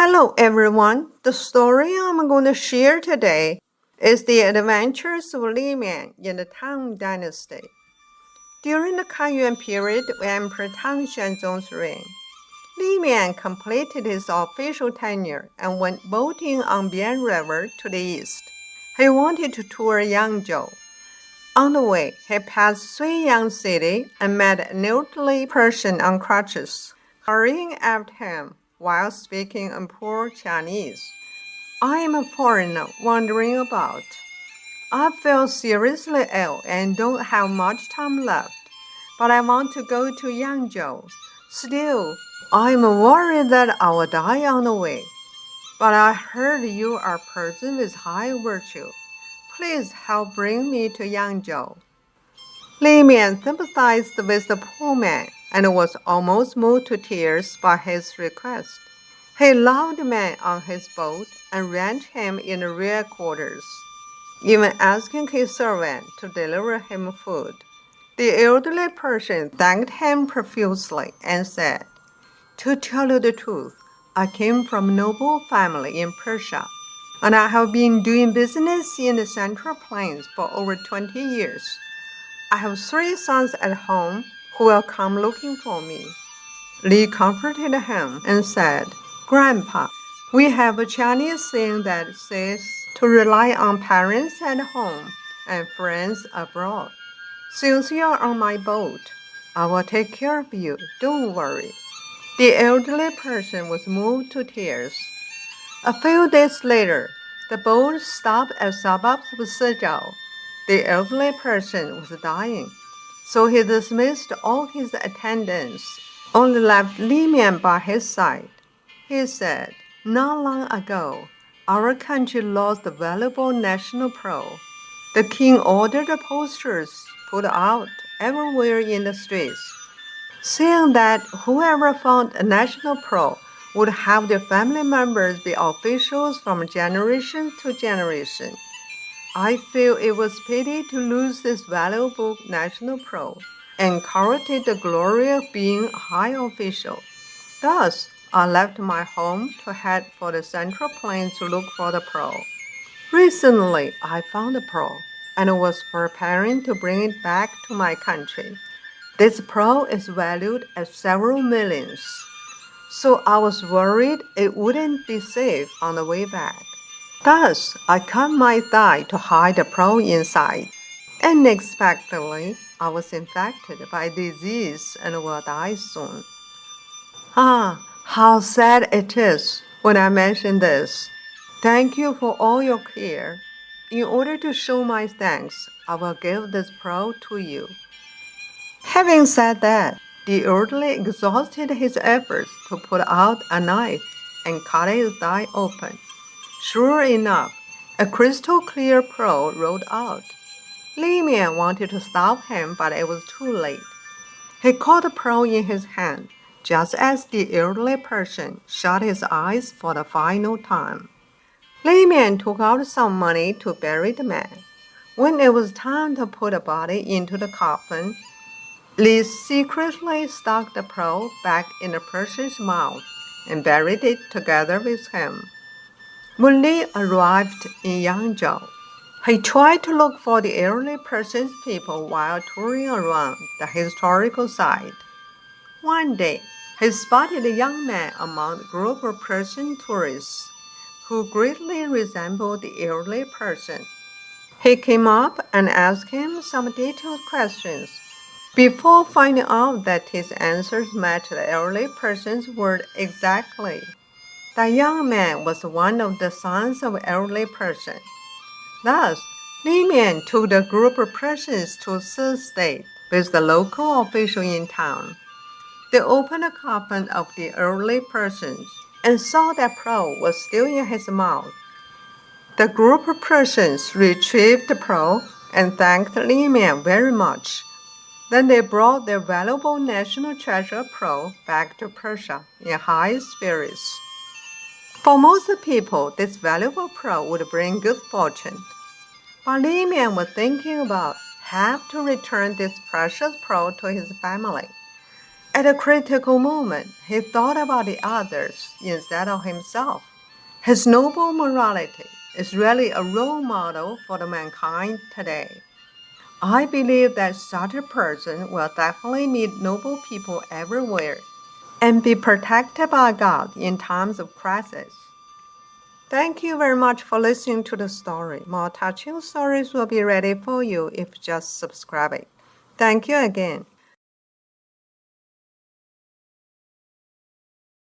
Hello everyone, the story I'm going to share today is the adventures of Mian in the Tang Dynasty. During the Kaiyuan period of Emperor Tang Xuanzong's reign, Mian completed his official tenure and went boating on Bian River to the east. He wanted to tour Yangzhou. On the way, he passed Sui Yang city and met an elderly Persian on crutches, hurrying after him while speaking in poor Chinese. "I am a foreigner wandering about. I feel seriously ill and don't have much time left, but I want to go to Yangzhou. Still, I am worried that I will die on the way. But I heard you are a person with high virtue. Please help bring me to Yangzhou." Mian sympathized with the poor man and was almost moved to tears by his request. He loved the man on his boat and rent him in the rear quarters, even asking his servant to deliver him food. The elderly Persian thanked him profusely and said, "To tell you the truth, I came from a noble family in Persia, and I have been doing business in the Central Plains for over 20 years. I have 3 sons at home who will come looking for me." Li comforted him and said, "Grandpa, we have a Chinese saying that says to rely on parents at home and friends abroad. Since you are on my boat, I will take care of you. Don't worry." The elderly person was moved to tears. A few days later, the boat stopped at suburbs of Suzhou. The elderly person was dying, so he dismissed all his attendants, only left Mian by his side. He said, "Not long ago, our country lost a valuable national pearl. The king ordered the posters put out everywhere in the streets, saying that whoever found a national pearl would have their family members be officials from generation to generation. I feel it was pity to lose this valuable national pearl and coveted the glory of being a high official. Thus, I left my home to head for the Central Plains to look for the pearl. Recently, I found the pearl and was preparing to bring it back to my country. This pearl is valued at several millions, so I was worried it wouldn't be safe on the way back. Thus, I cut my thigh to hide the pearl inside. Unexpectedly, I was infected by disease and will die soon." How sad it is when I mention this. Thank you for all your care. In order to show my thanks, I will give this pearl to you." Having said that, the elderly exhausted his efforts to put out a knife and cut his thigh open. Sure enough, a crystal-clear pearl rolled out. Mian wanted to stop him, but it was too late. He caught the pearl in his hand, just as the elderly person shut his eyes for the final time. Mian took out some money to bury the man. When it was time to put the body into the coffin, Li secretly stuck the pearl back in the person's mouth and buried it together with him. When Li arrived in Yangzhou, he tried to look for the elderly person's people while touring around the historical site. One day, he spotted a young man among a group of Persian tourists who greatly resembled the elderly person. He came up and asked him some detailed questions. Before finding out that his answers matched the elderly person's word exactly, the young man was one of the sons of the elderly person. Thus, Mian took the group of Persians to the state with the local official in town. They opened the coffin of the elderly person and saw that pearl was still in his mouth. The group of Persians retrieved the pearl and thanked Mian very much. Then they brought their valuable national treasure pearl back to Persia in high spirits. For most people, this valuable pearl would bring good fortune. But Mian was thinking about how to return this precious pearl to his family. At a critical moment, he thought about the others instead of himself. His noble morality is really a role model for the mankind today. I believe that such a person will definitely meet noble people everywhere and be protected by God in times of crisis. Thank you very much for listening to the story. More touching stories will be ready for you if just subscribing. Thank you again.